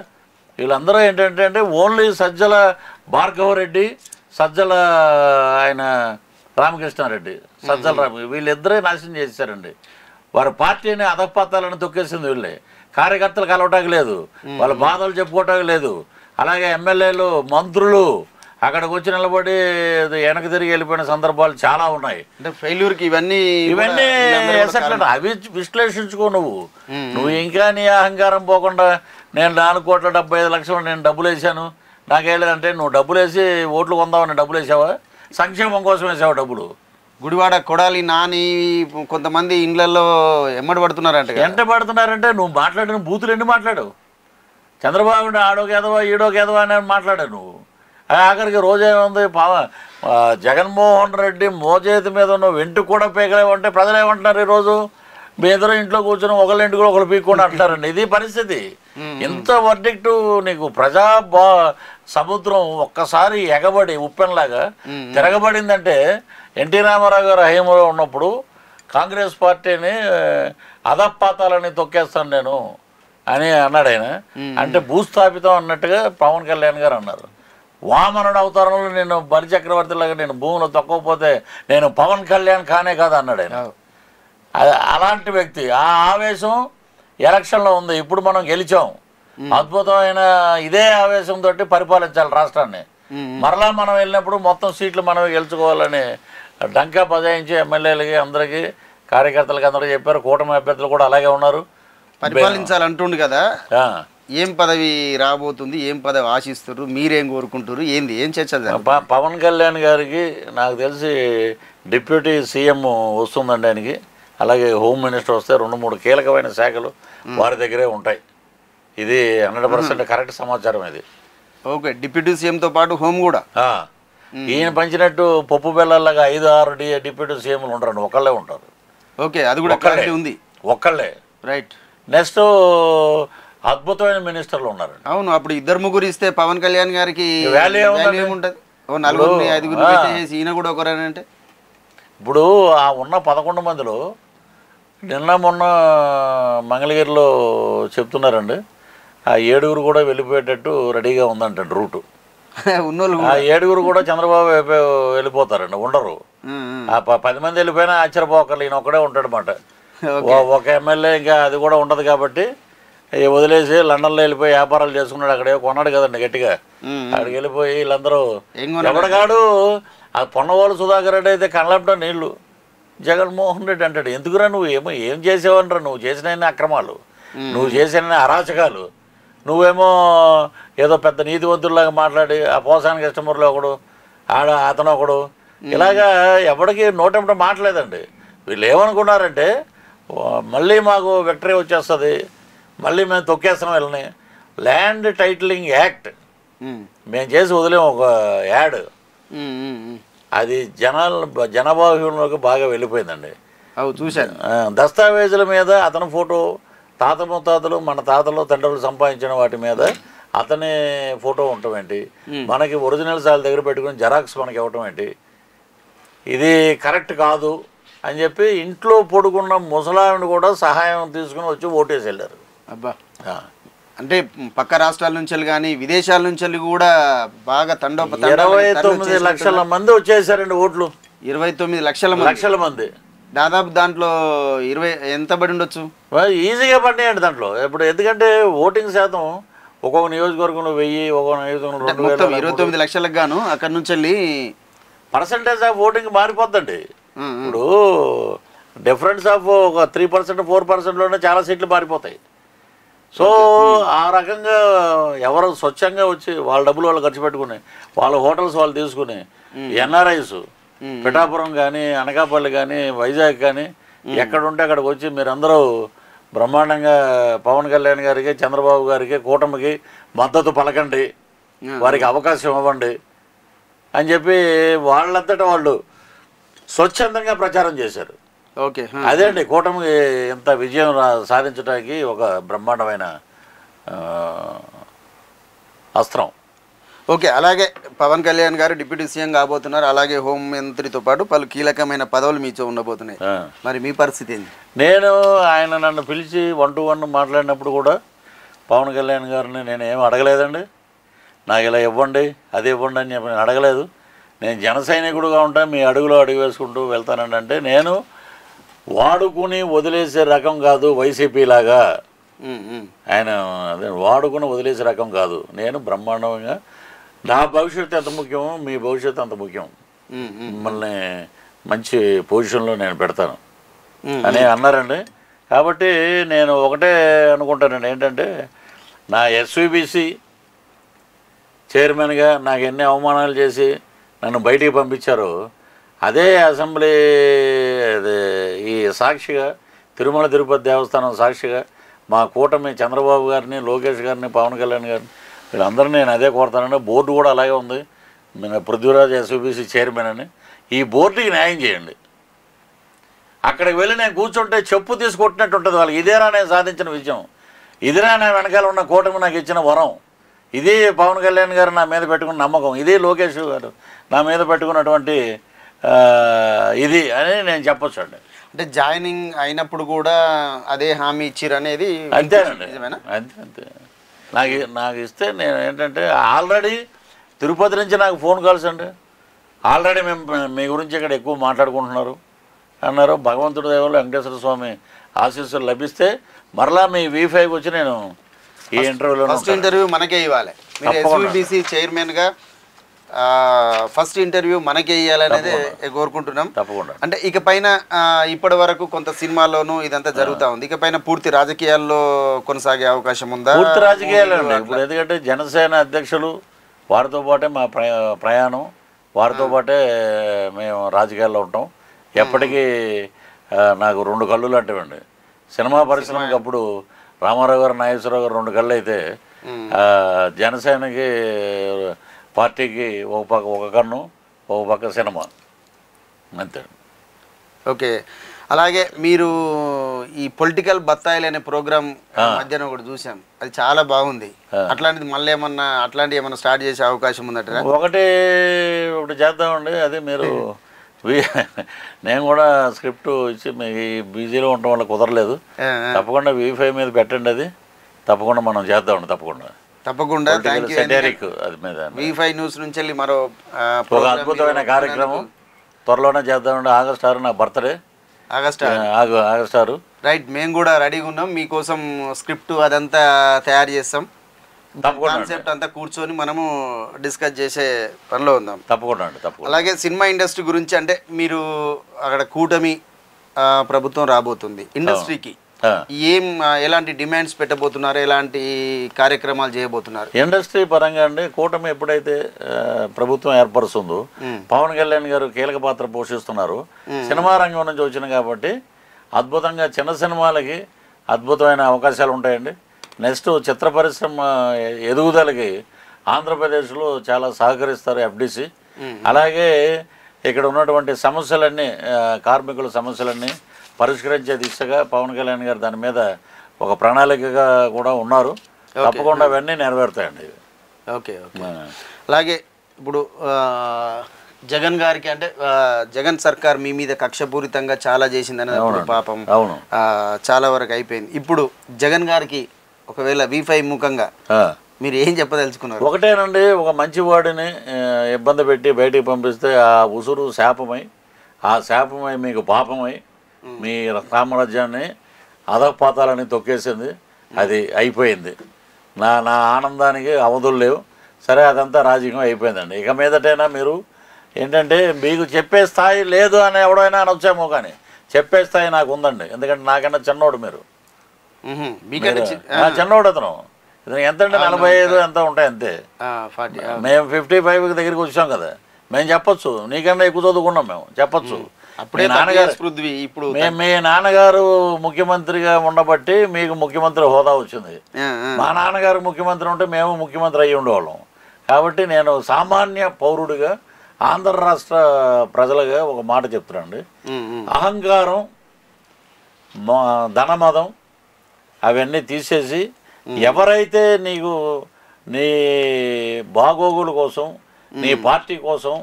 వీళ్ళందరూ ఏంటంటే ఓన్లీ సజ్జల భార్గవరెడ్డి, సజ్జల ఆయన రామకృష్ణారెడ్డి, సజ్జల వీళ్ళిద్దరే నాశనం చేశారండి. వారి పార్టీని అధపాతాలను తొక్కేసింది వీళ్ళే. కార్యకర్తలు కలవటానికి లేదు, వాళ్ళ బాధలు చెప్పుకోవటానికి లేదు. అలాగే ఎమ్మెల్యేలు మంత్రులు అక్కడికి వచ్చి నిలబడి వెనక్కి తిరిగి వెళ్ళిపోయిన సందర్భాలు చాలా ఉన్నాయి. అంటే ఫెయిల్యూర్కి ఇవన్నీ అవి విశ్లేషించుకో నువ్వు ఇంకా నీ అహంకారం పోకుండా నేను 4,75,00,000 నేను డబ్బులు వేసాను నాకేలేదంటే, నువ్వు డబ్బులు వేసి ఓట్లు కొందామని డబ్బులు వేసావా? సంక్షేమం కోసం వేసావా డబ్బులు? గుడివాడ కొడాలి నాని కొంతమంది ఇండ్లలో ఎమ్మడి పడుతున్నారంటే ఎంత పడుతున్నారంటే, నువ్వు మాట్లాడిన బూతులు ఎన్ని మాట్లాడావు? చంద్రబాబు ఆడోకి ఎదవా ఈడోకి ఎదవా అని మాట్లాడావు నువ్వు. ఆఖరికి రోజేముంది, జగన్మోహన్ రెడ్డి మోచేతి మీద ఉన్న వెంటు కూడా పీకలేవంటే ప్రజలు ఏమంటున్నారు, ఈరోజు మీ ఇద్దరు ఇంట్లో కూర్చొని ఒకళ్ళ ఇంటికి ఒకళ్ళు పీక్కుండా అంటారండి. ఇది పరిస్థితి. ఇంత వర్డిక్టు నీకు ప్రజా సముద్రం ఒక్కసారి ఎగబడి ఉప్పెనలాగా తిరగబడిందంటే, ఎన్టీ రామారావు గారు హయాంలో ఉన్నప్పుడు కాంగ్రెస్ పార్టీని అధపాతాలని తొక్కేస్తాను నేను అని అన్నాడు ఆయన. అంటే భూస్థాపితం అన్నట్టుగా పవన్ కళ్యాణ్ గారు అన్నారు. వామనుడు అవతారంలో నేను బలిచక్రవర్తిలాగా నేను భూమిలో తొక్కకపోతే నేను పవన్ కళ్యాణ్ కానే కాదు అన్నాడు ఆయన. అలాంటి వ్యక్తి. ఆ ఆవేశం ఎలక్షన్లో ఉంది. ఇప్పుడు మనం గెలిచాం, అద్భుతమైన ఇదే ఆవేశంతో పరిపాలించాలి రాష్ట్రాన్ని. మరలా మనం వెళ్ళినప్పుడు మొత్తం సీట్లు మనమే గెలుచుకోవాలని డంకా బజాయించి ఎమ్మెల్యేలకి అందరికీ కార్యకర్తలకి అందరికీ చెప్పారు. కూటమి అభ్యర్థులు కూడా అలాగే ఉన్నారు. పరిపాలించాలంటుండు కదా, ఏం పదవి రాబోతుంది, ఏం పదవి ఆశిస్తారు, మీరేం కోరుకుంటారు, ఏంది ఏం చర్చ? పవన్ కళ్యాణ్ గారికి నాకు తెలిసి డిప్యూటీ సీఎం వస్తుందండి ఆయనకి. అలాగే హోమ్ మినిస్టర్ వస్తే 2-3 కీలకమైన శాఖలు వారి దగ్గరే ఉంటాయి. ఇది 100% కరెక్ట్ సమాచారం ఇది. ఓకే, డిప్యూటీ సీఎంతో పాటు హోమ్ కూడా ఈయన పంచినట్టు పప్పు బెల్లలాగా 5-6 డిప్యూటీ సీఎంలు ఉంటారండి, ఒకళ్ళే ఉంటారు. ఓకే, అది కూడా ఉంది, ఒక్కళ్ళే. రైట్. నెక్స్ట్ అద్భుతమైన మినిస్టర్లు ఉన్నారు. అవును, అప్పుడు 2-3 ఇస్తే పవన్ కళ్యాణ్ గారికి వాల్యూ ఏముంటుంది? 4-5 ఈయన కూడా ఒకరేనంటే. ఇప్పుడు ఆ ఉన్న 11 మందిలో నిన్న మొన్న మంగళగిరిలో చెప్తున్నారండి, ఆ 7 కూడా వెళ్ళిపోయేటట్టు రెడీగా ఉందంట రూటు. ఆ 7 కూడా చంద్రబాబు వెళ్ళిపోతారండి, ఉండరు. ఆ 10 మంది వెళ్ళిపోయినా ఆశ్చర్యపోకర్లు, ఈయన ఒక్కడే ఉంటాడు అన్నమాట. ఒక ఎమ్మెల్యే ఇంకా అది కూడా ఉండదు కాబట్టి వదిలేసి లండన్లో వెళ్ళిపోయి వ్యాపారాలు చేసుకున్నాడు. అక్కడే కొన్నాడు కదండి గట్టిగా. అక్కడికి వెళ్ళిపోయి వీళ్ళందరూ ఎవడగాడు ఆ పొన్నవాళ్ళు సుధాకర్ రెడ్డి అయితే కళ్ళంటో నీళ్ళు, జగన్మోహన్ రెడ్డి అంటాడు ఎందుకురా నువ్వు ఏం చేసేవనరా, నువ్వు చేసిన అక్రమాలు, నువ్వు చేసిన అరాచకాలు, నువ్వేమో ఏదో పెద్ద నీతివంతుల్లాగా మాట్లాడి ఆ పోసానికి కస్టమర్లు ఒకడు అతను ఒకడు ఇలాగా ఎవరికి నోటెంట మాట్లాడలేదండి. వీళ్ళు ఏమనుకున్నారంటే మళ్ళీ మాకు విక్టరీ వచ్చేస్తుంది, మళ్ళీ మేము తొక్కేస్తున్నాం వీళ్ళని. ల్యాండ్ టైటిలింగ్ యాక్ట్ మేము చేసి వదిలేము ఒక యాడ్, అది జనబాహుల్యంలోకి బాగా వెళ్ళిపోయిందండి. చూశాను. దస్తావేజుల మీద అతని ఫోటో, తాత ముత్తాతలు మన తాతలు తండ్రులు సంపాదించిన వాటి మీద అతని ఫోటో ఉండటం ఏంటి, మనకి ఒరిజినల్స్ వాళ్ళ దగ్గర పెట్టుకుని జెరాక్స్ మనకి ఇవ్వటం ఏంటి, ఇది కరెక్ట్ కాదు అని చెప్పి ఇంట్లో పడుకున్న ముసలావిని కూడా సహాయం తీసుకుని వచ్చి ఓటేసి వెళ్ళారు. అబ్బా, అంటే పక్క రాష్ట్రాల నుంచి కానీ విదేశాల నుంచి కూడా బాగా 29 లక్షల మంది వచ్చేసారండి ఓట్లు. 29 లక్షల మంది. దాదాపు దాంట్లో 20 ఎంత పడి ఉండొచ్చు? ఈజీగా పడినాయండి దాంట్లో. ఇప్పుడు ఎందుకంటే ఓటింగ్ శాతం ఒక్కొక్క నియోజకవర్గంలో 1000, ఒక్కొక్క నియోజకవర్గంలో 2000. 29 లక్షలకు గాను అక్కడ నుంచి వెళ్ళి పర్సంటేజ్ ఆఫ్ ఓటింగ్ మారిపోద్దండి. ఇప్పుడు డిఫరెన్స్ ఆఫ్ ఒక 3%, 4%లోనే చాలా సీట్లు మారిపోతాయి. సో ఆ రకంగా ఎవరు స్వచ్ఛంగా వచ్చి వాళ్ళ డబ్బులు వాళ్ళు ఖర్చు పెట్టుకుని వాళ్ళ హోటల్స్ వాళ్ళు తీసుకుని ఎన్ఆర్ఐస్ పిఠాపురం కానీ అనకాపల్లి కానీ వైజాగ్ కానీ ఎక్కడుంటే అక్కడికి వచ్చి మీరందరూ బ్రహ్మాండంగా పవన్ కళ్యాణ్ గారికి, చంద్రబాబు గారికి, కూటమికి మద్దతు పలకండి, వారికి అవకాశం ఇవ్వండి అని చెప్పి వాళ్ళంతటా వాళ్ళు స్వచ్ఛందంగా ప్రచారం చేశారు. ఓకే, అదే అండి కూటమికి ఇంత విజయం సాధించడానికి ఒక బ్రహ్మాండమైన అస్త్రం. ఓకే, అలాగే పవన్ కళ్యాణ్ గారు డిప్యూటీ సీఎం కాబోతున్నారు, అలాగే హోంమంత్రితో పాటు పలు కీలకమైన పదవులు మీతో ఉండబోతున్నాయి. మరి మీ పరిస్థితి ఏంటి? నేను ఆయన నన్ను పిలిచి 1-to-1 మాట్లాడినప్పుడు కూడా పవన్ కళ్యాణ్ గారిని నేను ఏం అడగలేదండి. నాకు ఇలా ఇవ్వండి అది ఇవ్వండి అని చెప్పి అడగలేదు. నేను జన సైనికుడుగా ఉంటాను, మీ అడుగులో అడుగు వేసుకుంటూ వెళ్తానండి. అంటే నేను వాడుకుని వదిలేసే రకం కాదు వైసీపీ లాగా. ఆయన అదే వాడుకుని వదిలేసే రకం కాదు. నేను బ్రహ్మాండంగా నా భవిష్యత్తు ఎంత ముఖ్యమో మీ భవిష్యత్తు అంత ముఖ్యం, మిమ్మల్ని మంచి పొజిషన్లో నేను పెడతాను అని అన్నారండి. కాబట్టి నేను ఒకటే అనుకుంటానండి, ఏంటంటే నా ఎస్విబిసి చైర్మన్గా నాకు ఎన్ని అవమానాలు చేసి నన్ను బయటికి పంపించారో అదే అసెంబ్లీ ఈ సాక్షిగా తిరుమల తిరుపతి దేవస్థానం సాక్షిగా మా కూటమి చంద్రబాబు గారిని, లోకేష్ గారిని, పవన్ కళ్యాణ్ గారిని వీళ్ళందరూ నేను అదే కోరుతానండి. బోర్డు కూడా అలాగే ఉంది, పృథ్వీరాజ్ ఎస్విబిసి చైర్మన్ అని. ఈ బోర్డుకి న్యాయం చేయండి. అక్కడికి వెళ్ళి నేను కూర్చుంటే చెప్పు తీసుకొట్టినట్టు ఉంటుంది వాళ్ళకి. ఇదేనా నేను సాధించిన విజయం, ఇదేనా నా వెనకాల ఉన్న కూటమి నాకు ఇచ్చిన వరం, ఇది పవన్ కళ్యాణ్ గారు నా మీద పెట్టుకున్న నమ్మకం, ఇది లోకేష్ గారు నా మీద పెట్టుకున్నటువంటి ఇది అని నేను చెప్పొచ్చు అండి. అంటే జాయినింగ్ అయినప్పుడు కూడా అదే హామీ ఇచ్చిరు అనేది అంతేనండి. అంతే నాకు ఇస్తే నేను ఏంటంటే ఆల్రెడీ తిరుపతి నుంచి నాకు ఫోన్ కాల్స్ అండి. ఆల్రెడీ మేము మీ గురించి ఇక్కడ ఎక్కువ మాట్లాడుకుంటున్నారు అన్నారు. భగవంతుడి దయవల్ల వెంకటేశ్వర స్వామి ఆశీస్సులు లభిస్తే మరలా మీ V5 వచ్చి నేను ఈ ఇంటర్వ్యూలో ఫస్ట్ ఇంటర్వ్యూ మనకే ఇవ్వాలి. మీరు ఎస్విబిసి చైర్మన్గా ఫస్ట్ ఇంటర్వ్యూ మనకే ఇవ్వాలనేది కోరుకుంటున్నాం. తప్పకుండా. అంటే ఇక పైన ఇప్పటి వరకు కొంత సినిమాల్లోనూ ఇదంతా జరుగుతూ ఉంది, ఇక పైన పూర్తి రాజకీయాల్లో కొనసాగే అవకాశం ఉందా? పూర్తి రాజకీయాలు ఇప్పుడు ఎందుకంటే జనసేన అధ్యక్షులు వారితో పాటే మా ప్రయాణం, వారితో పాటే మేము రాజకీయాల్లో ఉంటాం. ఎప్పటికీ నాకు 2 కళ్ళు లాంటివండి. సినిమా పరిశ్రమకి అప్పుడు రామారావు గారు, నాగేశ్వరరావు గారు 2 కళ్ళు అయితే జనసేనకి పార్టీకి ఒక కన్ను, ఒక పక్క సినిమా, అంతే. ఓకే, అలాగే మీరు ఈ పొలిటికల్ బత్తాయిలు అనే ప్రోగ్రామ్ మధ్యాహ్నం ఒకటి చూసాం, అది చాలా బాగుంది. అట్లాంటిది మళ్ళీ అట్లాంటివి ఏమన్నా స్టార్ట్ చేసే అవకాశం ఉందట? ఒకటి చేద్దామండి. అదే మీరు నేను కూడా స్క్రిప్ట్ ఇచ్చి మీకు బిజీలో ఉండటం వల్ల కుదరలేదు. తప్పకుండా V5 మీద పెట్టండి, అది తప్పకుండా మనం చేద్దామండి. తప్పకుండా సెటరిక్ అది మీద V5 న్యూస్ నుంచి వెళ్ళి మరో ఒక అద్భుతమైన కార్యక్రమం త్వరలోనే చేద్దామండి. ఆగస్టు 6 నా బర్త్డే. August August 6. రైట్, మేము కూడా రెడీగా ఉన్నాం, మీకోసం స్క్రిప్ట్ అదంతా తయారు చేస్తాం, కాన్సెప్ట్ అంతా కూర్చొని మనము డిస్కస్ చేసే పనిలో ఉందాం. తప్పకుండా అండి, తప్పకుండా. అలాగే సినిమా ఇండస్ట్రీ గురించి అంటే మీరు అక్కడ కూటమి ప్రభుత్వం రాబోతుంది, ఇండస్ట్రీకి ఎలాంటి డిమాండ్స్ పెట్టబోతున్నారు, ఎలాంటి కార్యక్రమాలు చేయబోతున్నారు? ఇండస్ట్రీ పరంగా అండి, కూటమి ఎప్పుడైతే ప్రభుత్వం ఏర్పరుస్తుందో పవన్ కళ్యాణ్ గారు కీలక పాత్ర పోషిస్తున్నారు. సినిమా రంగం నుంచి వచ్చిన కాబట్టి అద్భుతంగా చిన్న సినిమాలకి అద్భుతమైన అవకాశాలు ఉంటాయండి. నెక్స్ట్ చిత్ర పరిశ్రమ ఎదుగుదలకి ఆంధ్రప్రదేశ్లో చాలా సహకరిస్తారు ఎఫ్డిసి. అలాగే ఇక్కడ ఉన్నటువంటి సమస్యలన్నీ, కార్మికుల సమస్యలన్నీ పరిష్కరించే దిశగా పవన్ కళ్యాణ్ గారు దాని మీద ఒక ప్రణాళికగా కూడా ఉన్నారు. తప్పకుండా అవన్నీ నెరవేరుతాయండి. Okay okay. అలాగే ఇప్పుడు జగన్ గారికి అంటే జగన్ సర్కార్ మీ మీద కక్షపూరితంగా చాలా చేసిందని పాపం చాలా వరకు అయిపోయింది. ఇప్పుడు జగన్ గారికి ఒకవేళ V5 ముఖంగా మీరు ఏం చెప్పదలుచుకున్నారు? ఒకటేనండి, ఒక మంచి వాడిని ఇబ్బంది పెట్టి బయటికి పంపిస్తే ఆ ఉసురు శాపమై, ఆ శాపమై మీకు పాపమై మీ సామ్రాజ్యాన్ని అధపాతాలని తొక్కేసింది. అది అయిపోయింది. నా ఆనందానికి అవధులు లేవు. సరే, అదంతా రాజకీయం అయిపోయిందండి. ఇక మీదటైనా మీరు ఏంటంటే మీకు చెప్పే స్థాయి లేదు అని ఎవడైనా అనొచ్చేమో, కానీ చెప్పే స్థాయి నాకు ఉందండి. ఎందుకంటే నాకన్నా చిన్నోడు మీరు, చిన్నోడు అతను. ఎంతంటే 45 ఎంత ఉంటాయి అంతే. మేము 55 దగ్గరికి వచ్చాం కదా, మేము చెప్పొచ్చు. నీకన్నా ఎక్కువ చదువుకున్నాం, మేము చెప్పొచ్చు. అప్పుడే నాన్నగారు ఇప్పుడు మీ నాన్నగారు ముఖ్యమంత్రిగా ఉండబట్టి మీకు ముఖ్యమంత్రి హోదా వచ్చింది. మా నాన్నగారు ముఖ్యమంత్రి ఉంటే మేము ముఖ్యమంత్రి అయ్యి ఉండేవాళ్ళం. కాబట్టి నేను సామాన్య పౌరుడిగా ఆంధ్ర రాష్ట్ర ప్రజలుగా ఒక మాట చెప్తున్నానండి. అహంకారం, ధనమదం అవన్నీ తీసేసి ఎవరైతే నీకు నీ బాగోగుల కోసం, నీ పార్టీ కోసం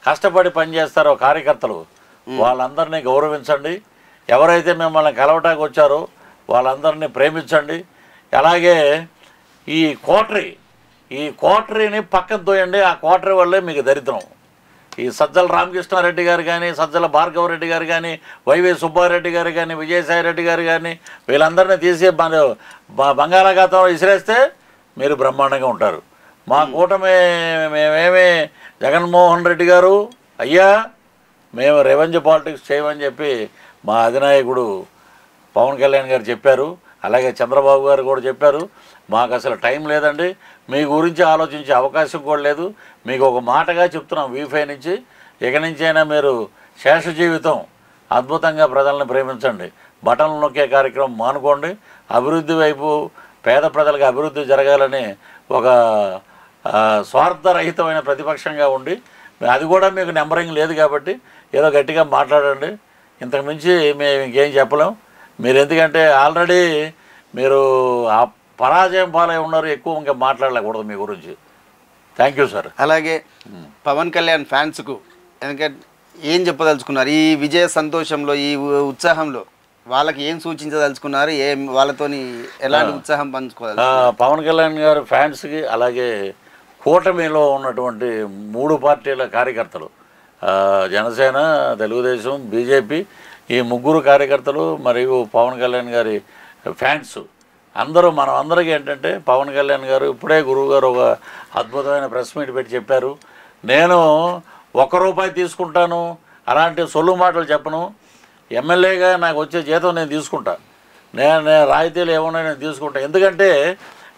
కష్టపడి పనిచేస్తారో కార్యకర్తలు, వాళ్ళందరినీ గౌరవించండి. ఎవరైతే మిమ్మల్ని కలవటానికి వచ్చారో వాళ్ళందరినీ ప్రేమించండి. అలాగే ఈ కోటరీని పక్కన తోయండి. ఆ కోటరీ వల్లే మీకు దరిద్రం. ఈ సజ్జల రామకృష్ణారెడ్డి గారు కానీ, సజ్జల భార్గవరెడ్డి గారు కానీ, వైవి సుబ్బారెడ్డి గారు కానీ, విజయసాయిరెడ్డి గారు కానీ, వీళ్ళందరినీ తీసి బంగాళాఖాతంలో విసిరేస్తే మీరు బ్రహ్మాండంగా ఉంటారు. మా కూటమి మేమేమి జగన్మోహన్ రెడ్డి గారు అయ్యా మేము రెవెన్యూ పాలిటిక్స్ చేయమని చెప్పి మా అధినాయకుడు పవన్ కళ్యాణ్ గారు చెప్పారు. అలాగే చంద్రబాబు గారు కూడా చెప్పారు. మాకు అసలు టైం లేదండి, మీ గురించి ఆలోచించే అవకాశం కూడా లేదు. మీకు ఒక మాటగా చెప్తున్నాం, V5 నుంచి ఇక నుంచైనా మీరు శేష జీవితం అద్భుతంగా ప్రజలను ప్రేమించండి. బటన్లు నొక్కే కార్యక్రమం మానుకోండి. అభివృద్ధి వైపు, పేద ప్రజలకు అభివృద్ధి జరగాలని ఒక స్వార్థరహితమైన ప్రతిపక్షంగా ఉండి, అది కూడా మీకు నెంబరింగ్ లేదు కాబట్టి ఏదో గట్టిగా మాట్లాడండి. ఇంతకు మించి మేము ఇంకేం చెప్పలేం. మీరు ఎందుకంటే ఆల్రెడీ మీరు పరాజయం పాలై ఉన్నారు, ఎక్కువ ఇంకా మాట్లాడలేకూడదు మీ గురించి. Thank you sir. అలాగే పవన్ కళ్యాణ్ ఫ్యాన్స్కు ఎందుకంటే ఏం చెప్పదలుచుకున్నారు ఈ విజయ సంతోషంలో, ఈ ఉత్సాహంలో వాళ్ళకి ఏం సూచించదలుచుకున్నారు? వాళ్ళతోని ఎలాంటి ఉత్సాహం పంచుకోవాలి? పవన్ కళ్యాణ్ గారు ఫ్యాన్స్కి, అలాగే కూటమిలో ఉన్నటువంటి 3 పార్టీల కార్యకర్తలు, జనసేన, తెలుగుదేశం, బీజేపీ, ఈ 3 కార్యకర్తలు మరియు పవన్ కళ్యాణ్ గారి ఫ్యాన్స్ అందరూ, మనం అందరికీ ఏంటంటే పవన్ కళ్యాణ్ గారు ఇప్పుడే గురువు గారు ఒక అద్భుతమైన ప్రెస్ మీట్ పెట్టి చెప్పారు. నేను ₹1 తీసుకుంటాను, అలాంటి సొల్లు మాటలు చెప్పను. ఎమ్మెల్యేగా నాకు వచ్చే జీతం నేను తీసుకుంటా, నేను రాయితీలు ఏమన్నా నేను తీసుకుంటా. ఎందుకంటే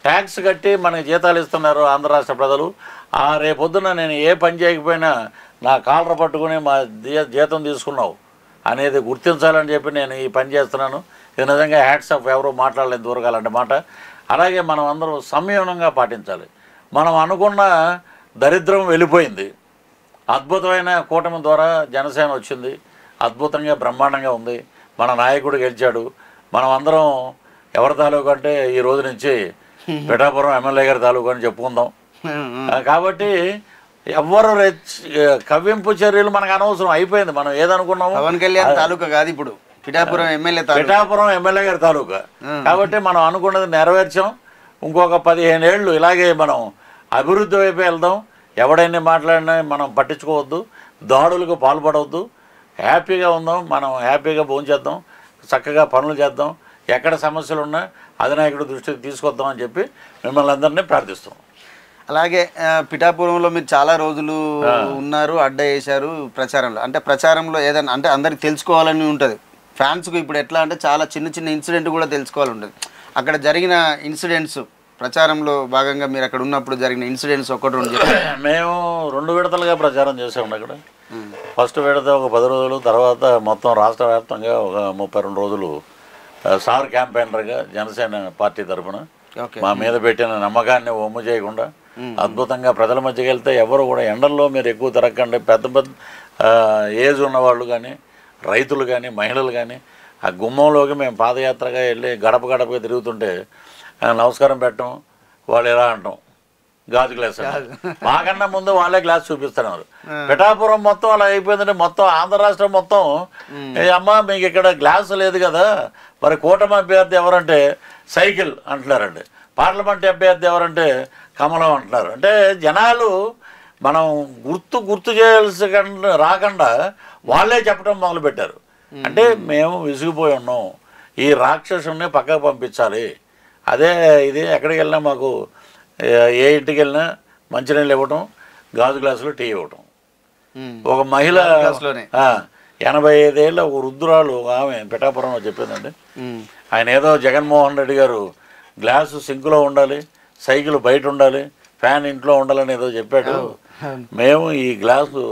ట్యాక్స్ కట్టి మనకి జీతాలు ఇస్తున్నారు ఆంధ్ర రాష్ట్ర ప్రజలు. రేపొద్దున నేను ఏ పని చేయకపోయినా నా కాలర పట్టుకుని మా జీతం తీసుకున్నావు అనేది గుర్తించాలని చెప్పి నేను ఈ పని చేస్తున్నాను. ఇది నిజంగా హ్యాట్స్ ఆఫ్. ఎవరు మాట్లాడలేదు దూరగాలంటే మాట. అలాగే మనం అందరూ సంయమనంగా పాటించాలి. మనం అనుకున్న దరిద్రం వెళ్ళిపోయింది. అద్భుతమైన కూటమి ద్వారా జనసేన వచ్చింది, అద్భుతంగా బ్రహ్మాండంగా ఉంది. మన నాయకుడు గెలిచాడు. మనం అందరం ఎవరి తాలూకు అంటే ఈ రోజు నుంచి పిఠాపురం ఎమ్మెల్యే గారి తాలూకు అని చెప్పుకుందాం. కాబట్టి ఎవరు కవ్వింపు చర్యలు మనకు అనవసరం, అయిపోయింది. మనం ఏదనుకున్నాము పవన్ కళ్యాణ్ తాలూకా కాదు, ఇప్పుడు పిఠాపురం ఎమ్మెల్యే గారి తాలూకా. కాబట్టి మనం అనుకున్నది నెరవేర్చాం. ఇంకొక 15 ఏళ్ళు ఇలాగే మనం అభివృద్ధి వైపు వెళ్దాం. ఎవడైనా మాట్లాడినా మనం పట్టించుకోవద్దు, దాడులకు పాల్పడవద్దు. హ్యాపీగా ఉందాం, మనం హ్యాపీగా భోంచేద్దాం, చక్కగా పనులు చేద్దాం, ఎక్కడ సమస్యలు ఉన్నా అధినాయకుడి దృష్టికి తీసుకొద్దాం అని చెప్పి మిమ్మల్ని అందరినీ ప్రార్థిస్తాం. అలాగే పిఠాపురంలో మీరు చాలా రోజులు ఉన్నారు, అడ్డ వేశారు ప్రచారంలో. అంటే ప్రచారంలో ఏదైనా అంటే అందరికి తెలుసుకోవాలని ఉంటుంది ఫ్యాన్స్కు. ఇప్పుడు ఎట్లా అంటే చాలా చిన్న చిన్న ఇన్సిడెంట్ కూడా తెలుసుకోవాలి ఉంటుంది. అక్కడ జరిగిన ఇన్సిడెంట్స్ ప్రచారంలో భాగంగా మీరు అక్కడ ఉన్నప్పుడు జరిగిన ఇన్సిడెంట్స్ ఒకటి రెండు మేము 2 విడతలుగా ప్రచారం చేసాము. అక్కడ ఫస్ట్ విడత ఒక 10 రోజులు, తర్వాత మొత్తం రాష్ట్ర వ్యాప్తంగా ఒక 32 రోజులు సార్ క్యాంపెయినర్గా జనసేన పార్టీ తరఫున మా మీద పెట్టిన నమ్మకాన్ని ఒమ్ము చేయకుండా అద్భుతంగా ప్రజల మధ్యకి వెళ్తే ఎవరు కూడా ఎండల్లో మీరు ఎక్కువ తిరగకండి, పెద్ద పెద్ద ఏజ్ ఉన్నవాళ్ళు కానీ, రైతులు కానీ, మహిళలు కానీ ఆ గుమ్మంలోకి మేము పాదయాత్రగా వెళ్ళి గడప గడపగా తిరుగుతుంటే నమస్కారం పెట్టడం, వాళ్ళు ఎలా అంటాం గాజు గ్లాస్, మాకన్నా ముందు వాళ్ళే గ్లాస్ చూపిస్తున్నారు. పిఠాపురం మొత్తం అలా అయిపోయిందంటే మొత్తం ఆంధ్ర రాష్ట్రం మొత్తం అమ్మ మీకు ఇక్కడ గ్లాస్ లేదు కదా, మరి కూటమి అభ్యర్థి ఎవరంటే సైకిల్ అంటున్నారండి, పార్లమెంట్ అభ్యర్థి ఎవరంటే కమలం అంటున్నారు. అంటే జనాలు మనం గుర్తు చేయాల్సి రాకుండా వాళ్ళే చెప్పడం మొదలుపెట్టారు. అంటే మేము విసిగిపోయి ఉన్నాం, ఈ రాక్షసుని పక్కకు పంపించాలి. అదే ఇది ఎక్కడికి వెళ్ళినా మాకు ఏ ఇంటికి వెళ్ళినా మంచినీళ్ళు ఇవ్వటం, గాజు గ్లాసులో టీ ఇవ్వటం. ఒక మహిళ 85 ఏళ్ళ ఒక వృద్ధురాలు ఆమె పిఠాపురంలో చెప్పిందండి, ఆయన ఏదో జగన్మోహన్ రెడ్డి గారు గ్లాసు సింకులో ఉండాలి, సైకిల్ బయట ఉండాలి, ఫ్యాన్ ఇంట్లో ఉండాలని ఏదో చెప్పాడు. మేము ఈ గ్లాసు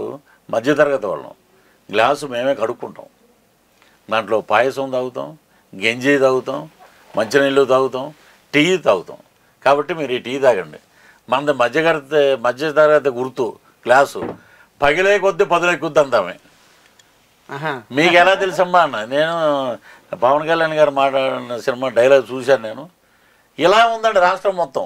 మధ్యతరగతి వాళ్ళం, గ్లాసు మేమే కడుక్కుంటాం, దాంట్లో పాయసం తాగుతాం, గంజి తాగుతాం, మంచినీళ్ళు తాగుతాం, టీ తాగుతాం. కాబట్టి మీరు ఈ టీ తాగండి. మనది మధ్యతరగతి గుర్తు గ్లాసు పగిలే కొద్ది పదులెక్కుద్ది అందామే. మీకు ఎలా తెలుసమ్మా అన్న, నేను పవన్ కళ్యాణ్ గారు మాట్లాడిన సినిమా డైలాగ్ చూశాను నేను. ఇలా ఉందండి రాష్ట్రం మొత్తం.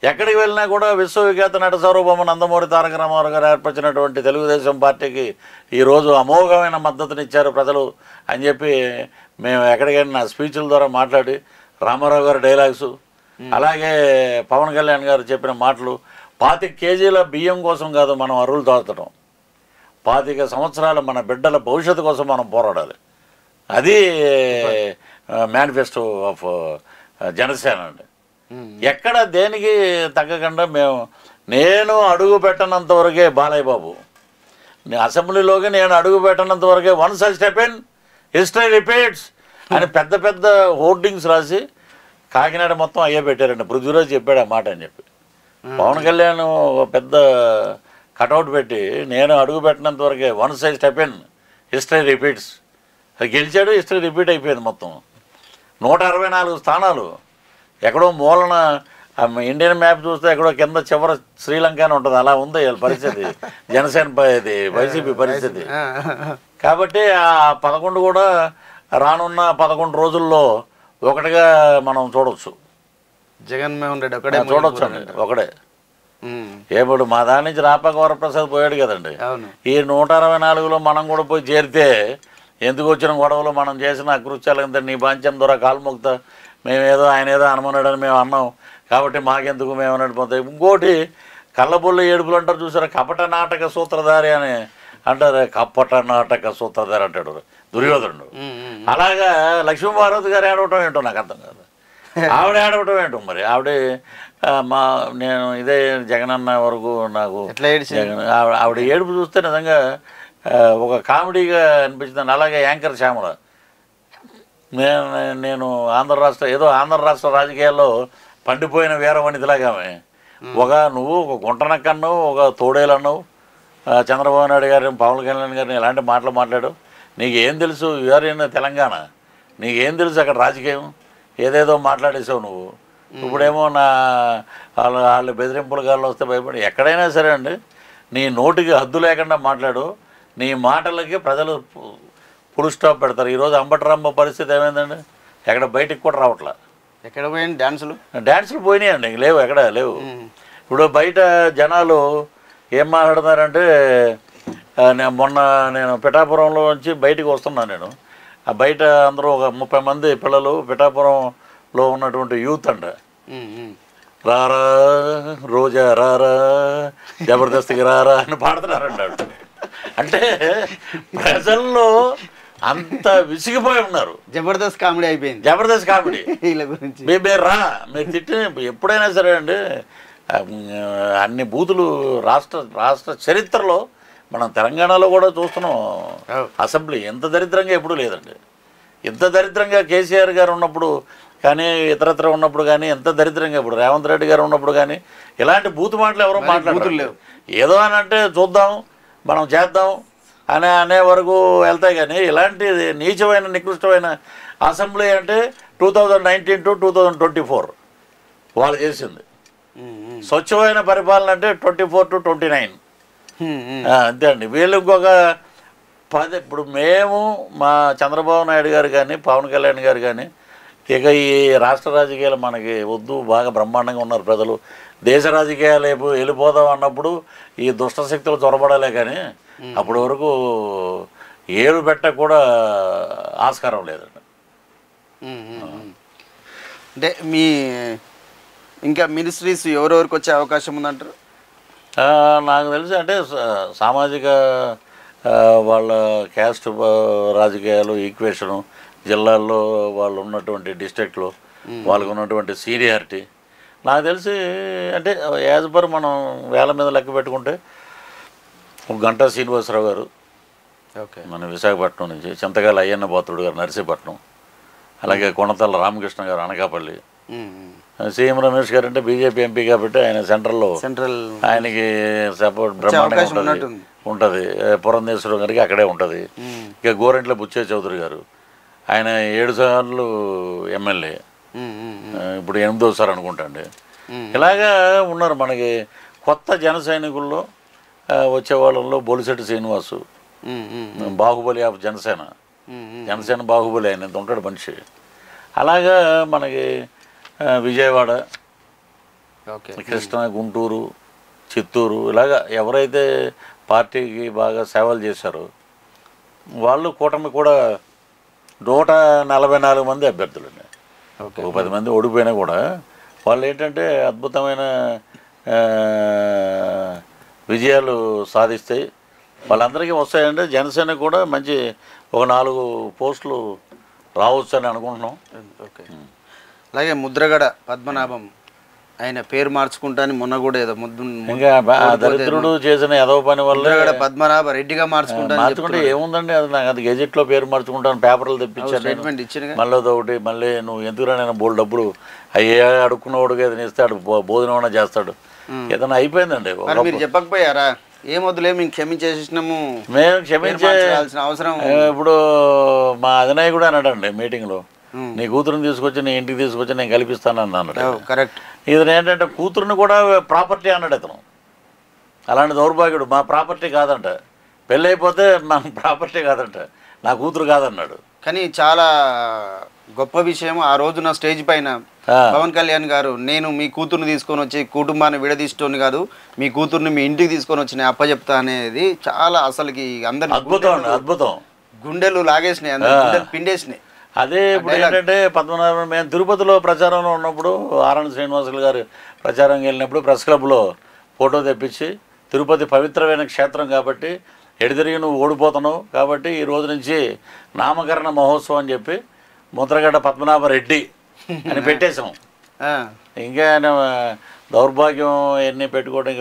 ఎక్కడికి వెళ్ళినా కూడా విశ్వవిఖ్యాత నట సార్వభౌమ నందమూరి తారక రామారావు గారు ఏర్పరిచినటువంటి తెలుగుదేశం పార్టీకి ఈరోజు అమోఘమైన మద్దతునిచ్చారు ప్రజలు అని చెప్పి మేము ఎక్కడికైనా నా స్పీచ్ల ద్వారా మాట్లాడి, రామారావు గారి డైలాగ్స్, అలాగే పవన్ కళ్యాణ్ గారు చెప్పిన మాటలు, 25 కేజీల బియ్యం కోసం కాదు మనం అరువులు తాగుతాం, 25 సంవత్సరాల మన బిడ్డల భవిష్యత్తు కోసం మనం పోరాడాలి. అది మేనిఫెస్టో ఆఫ్ జనసేన అండి. ఎక్కడ దేనికి తగ్గకుండా నేను అడుగు పెట్టనంత వరకే బాలయ్య బాబు, అసెంబ్లీలోకి నేను అడుగు పెట్టనంత వరకే once I step in history repeats అని పెద్ద పెద్ద హోర్డింగ్స్ రాసి కాకినాడ మొత్తం అయ్యే పెట్టారండి. పృథ్వీరాజ్ చెప్పాడు ఆ మాట అని చెప్పి. పవన్ కళ్యాణ్ పెద్ద కటౌట్ పెట్టి నేను అడుగు పెట్టినంత వరకే once I step in history repeats, అది గెలిచాడు, హిస్టరీ రిపీట్ అయిపోయింది. మొత్తం 164 స్థానాలు. ఎక్కడో మూలన ఇండియన్ మ్యాప్ చూస్తే ఎక్కడో కింద చివర శ్రీలంక అని ఉంటుంది, అలా ఉంది పరిస్థితి జనసేన వైసీపీ పరిస్థితి. కాబట్టి ఆ 11 కూడా రానున్న 11 రోజుల్లో ఒకటిగా మనం చూడవచ్చు. జగన్మోహన్ రెడ్డి ఒకటే చూడవచ్చు అండి, ఒకడే. ఇప్పుడు మా దాని నుంచి రాపాక వరప్రసాద్ పోయాడు కదండి. ఈ 164లో మనం కూడా పోయి చేరితే ఎందుకు వచ్చిన గొడవలు, మనం చేసిన అకృత్యాలంతా నీ బాంఛం ద్వారా కాల్మొక్తా, మేమేదో ఆయన ఏదో అనమన్నాడని మేము అన్నాం కాబట్టి మాకెందుకు మేము నడిపోతాయి. ఇంకోటి కళ్ళబొల్లి ఏడుపులు అంటారు చూసారా, కపట నాటక సూత్రధారి అని అంటారు. కపట నాటక సూత్రధారి అంటాడు దుర్యోధనుడు. అలాగా లక్ష్మీపార్వతి గారు ఏడవటం ఏంటో నాకు అర్థం కాదు, ఆవిడ ఏడవటం ఏంటో. మరి ఆవిడ నేను ఇదే జగనన్న వరకు నాకు ఆవిడ ఏడుపు చూస్తే నిజంగా ఒక కామెడీగా అనిపించింది. అలాగే యాంకర్ శ్యామల, నేను ఆంధ్ర రాష్ట్ర రాజకీయాల్లో పండిపోయిన వీర వనితలాగా నువ్వు ఒక గుంటనక్కన్నావు, ఒక తోడేలన్నావు, చంద్రబాబు నాయుడు గారిని, పవన్ కళ్యాణ్ గారిని ఇలాంటి మాటలు మాట్లాడు. నీకేం తెలుసు యూఆర్ఎన్ తెలంగాణ, నీకేం తెలుసు అక్కడ రాజకీయం, ఏదేదో మాట్లాడేసావు నువ్వు. ఇప్పుడేమో వాళ్ళ బెదిరింపుల గాల్లో వస్తే భయపడి. ఎక్కడైనా సరే అండి నీ నోటికి హద్దు లేకుండా మాట్లాడు, నీ మాటలకి ప్రజలు ఫుల్ స్టాప్ పెడతారు. ఈరోజు అంబటరాంబ పరిస్థితి ఏమైందండి, ఎక్కడ బయటికి కూడా రావట్లా. ఎక్కడ పోయింది డ్యాన్సులు పోయినాయండి, లేవు, ఎక్కడ లేవు. ఇప్పుడు బయట జనాలు ఏం మాట్లాడుతున్నారంటే, మొన్న నేను పిఠాపురంలో నుంచి బయటికి వస్తున్నాను. నేను ఆ బయట అందరూ ఒక 30 మంది పిల్లలు పిఠాపురంలో ఉన్నటువంటి యూత్ అంట, రారా రోజా రారా జబర్దస్త్కి రారా అని పాడుతున్నారంట. అంటే ప్రజల్లో అంత విసిగిపోయి ఉన్నారు. జబర్దస్త్ కామెడీ అయిపోయింది. జబర్దస్త్ కామెడీ వీళ్ళ గురించి మీరు రా, మీరు తిట్టిన ఎప్పుడైనా సరే అండి, అన్ని బూతులు రాష్ట్ర చరిత్రలో మనం తెలంగాణలో కూడా చూస్తున్నాం. అసెంబ్లీ ఎంత దరిద్రంగా ఎప్పుడూ లేదండి. ఎంత దరిద్రంగా కేసీఆర్ గారు ఉన్నప్పుడు కానీ ఇతరత్ర ఉన్నప్పుడు కానీ ఎంత దరిద్రంగా, ఇప్పుడు రేవంత్ రెడ్డి గారు ఉన్నప్పుడు కానీ ఇలాంటి బూతు మాటలు ఎవరో మాట్లాడలేవు. ఏదో అని అంటే చూద్దాం మనం చేద్దాం అనే వరకు వెళ్తాయి. కానీ ఇలాంటి నీచమైన నికృష్టమైన అసెంబ్లీ అంటే 2019 to 2024 వాళ్ళు చేసింది. స్వచ్ఛమైన పరిపాలన అంటే 24 to 29 అంతే అండి. వీళ్ళు ఇంకొక 10. ఇప్పుడు మేము మా చంద్రబాబు నాయుడు గారు కానీ పవన్ కళ్యాణ్ గారు కానీ ఇక ఈ రాష్ట్ర రాజకీయాలు మనకి వద్దు, బాగా బ్రహ్మాండంగా ఉన్నారు ప్రజలు, దేశ రాజకీయాలు వెళ్ళిపోదాం అన్నప్పుడు ఈ దుష్ట శక్తులు చొరబడాలే. కానీ అప్పటి వరకు ఏడు పెట్ట కూడా ఆస్కారం లేదండి. అంటే మీ ఇంకా మినిస్ట్రీస్ ఎవరెవరికి వచ్చే అవకాశం ఉందంటారు? నాకు తెలిసి అంటే సామాజిక వాళ్ళ క్యాస్ట్ రాజకీయాలు ఈక్వేషను, జిల్లాల్లో వాళ్ళు ఉన్నటువంటి డిస్ట్రిక్ట్లో వాళ్ళకు ఉన్నటువంటి సీనియారిటీ నాకు తెలిసి అంటే యాజ్ పర్ మనం వేల మీద లెక్క పెట్టుకుంటే గంటా శ్రీనివాసరావు గారు ఓకే మన విశాఖపట్నం నుంచి, చింతకాయల అయ్యన్న పాత్రుడు గారు నర్సీపట్నం, అలాగే కొనతల్ల రామకృష్ణ గారు అనకాపల్లి, సీఎం రమేష్ గారు అంటే బీజేపీ ఎంపీ కాబట్టి ఆయన సెంట్రల్ ఆయనకి సపోర్ట్ బ్రహ్మాండంగా ఉంటుంది. పురంధేశ్వరం గారికి అక్కడే ఉంటుంది. ఇక గోరెంట్ల బుచ్చే చౌదరి గారు ఆయన 7 సార్లు ఎమ్మెల్యే, ఇప్పుడు 8వ అనుకుంటా అండి. ఇలాగా ఉన్నారు. మనకి కొత్త జన సైనికుల్లో వచ్చే వాళ్ళల్లో బొలిశెట్టి శ్రీనివాసు, బాహుబలి ఆఫ్ జనసేన బాహుబలి ఆయన ఎంత ఉంటాడు మనిషి. అలాగా మనకి విజయవాడ, కృష్ణా, గుంటూరు, చిత్తూరు ఇలాగా ఎవరైతే పార్టీకి బాగా సేవలు చేశారో వాళ్ళు కూటమి కూడా 144 మంది అభ్యర్థులండి. ఒక 10 మంది ఓడిపోయినా కూడా వాళ్ళు ఏంటంటే అద్భుతమైన విజయాలు సాధిస్తాయి. వాళ్ళందరికీ వస్తాయంటే జనసేన కూడా మంచి ఒక 4 పోస్టులు రావచ్చు అని అనుకుంటున్నాం. ఓకే. అలాగే ముద్రగడ పద్మనాభం ఆయన పేరు మార్చుకుంటాని మొన్న కూడా ఏదో ఇంకా దరిద్రుడు చేసిన ఏదో పని వల్ల పద్మనాభ రెడ్డిగా మార్చుకుంటే ఏముందండి, అది నాకు అది గెజెట్లో పేరు మార్చుకుంటాను, పేపర్లు తెప్పించాను మళ్ళీ ఒకటి, మళ్ళీ నువ్వు ఎందుకురా బోల్డ్ డబ్బులు అయ్యే అడుక్కున్నవాడుగా ఏదైనా ఇస్తే అడు భోజనం చేస్తాడు, ఏదైనా అయిపోయిందండి. మీరు చెప్పకపోయారా ఏమొద్దులే మేము క్షమించేసినాము, మేము క్షమించాల్సిన అవసరం. ఇప్పుడు మా అధినాయకుడు అన్నాడండి మీటింగ్లో, నీ కూతురుని తీసుకొచ్చి నీ ఇంటికి తీసుకొచ్చి నేను కల్పిస్తాను అన్నాడు. కరెక్ట్. ఇతను ఏంటంటే కూతురుని కూడా ప్రాపర్టీ అన్నాడు అతను. అలాంటి దౌర్భాగ్యుడు. మా ప్రాపర్టీ కాదంట, పెళ్ళి అయిపోతే మా ప్రాపర్టీ కాదంట, నా కూతురు కాదన్నాడు. కానీ చాలా గొప్ప విషయం ఆ రోజున స్టేజ్ పైన పవన్ కళ్యాణ్ గారు, నేను మీ కూతుర్ని తీసుకొని వచ్చి కుటుంబాన్ని విడదీస్తోని కాదు, మీ కూతుర్ని మీ ఇంటికి తీసుకొని వచ్చి నేను అప్పచెప్తా అనేది చాలా అసలుకి అందరి అద్భుతం గుండెలు లాగేసినాయి, అందరు పిండేసినాయి. అదే ఇప్పుడు ఏంటంటే పద్మనాభం మేము తిరుపతిలో ప్రచారంలో ఉన్నప్పుడు ఆర్ఎన్ శ్రీనివాసులు గారు ప్రచారంకి వెళ్ళినప్పుడు ప్రెస్ క్లబ్లో ఫోటో తెప్పించి, తిరుపతి పవిత్రమైన క్షేత్రం కాబట్టి ఎడితిరిగి నువ్వు ఓడిపోతున్నావు కాబట్టి ఈ రోజు నుంచి నామకరణ మహోత్సవం అని చెప్పి ముద్రగడ్డ పద్మనాభరెడ్డి అని పెట్టేశాం. ఇంకా ఆయన దౌర్భాగ్యం ఎన్ని పెట్టుకోవడం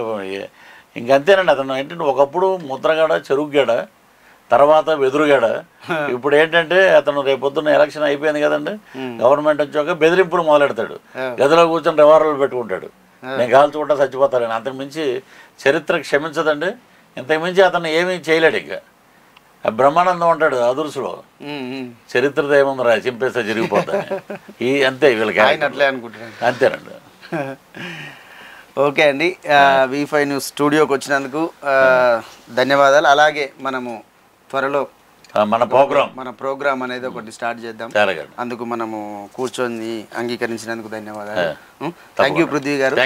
ఇంకంతేనండి. అతను ఏంటంటే ఒకప్పుడు ముద్రగడ, చెరుకుగడ, తర్వాత వెదురుగడ, ఇప్పుడు ఏంటంటే అతను రేపొద్దున్న ఎలక్షన్ అయిపోయింది కదండి, గవర్నమెంట్ వచ్చాక బెదిరింపులు మొదలెడతాడు, గదిలో కూర్చొని రివాల్వర్లు పెట్టుకుంటాడు, నేను కాల్చుకుంటా చచ్చిపోతాడని. అంతకు మించి చరిత్ర క్షమించదండి. ఇంతకు మించి అతను ఏమీ చేయలేడు. ఇంకా బ్రహ్మానందం అంటాడు అదుర్సులో, చరిత్ర ఏముందిరా చింపేస్తే జరిగిపోతా ఈ అంతే వీళ్ళకి అట్లే అనుకుంటున్నాను. అంతేనండి. ఓకే అండి, V5 న్యూస్ స్టూడియోకి వచ్చినందుకు ధన్యవాదాలు. అలాగే మనము త్వరలో మన ప్రోగ్రామ్ అనేది ఒకటి స్టార్ట్ చేద్దాం. అందుకు మనము కూర్చొని అంగీకరించినందుకు ధన్యవాదాలు. థ్యాంక్ యూ పృథ్వీ గారు.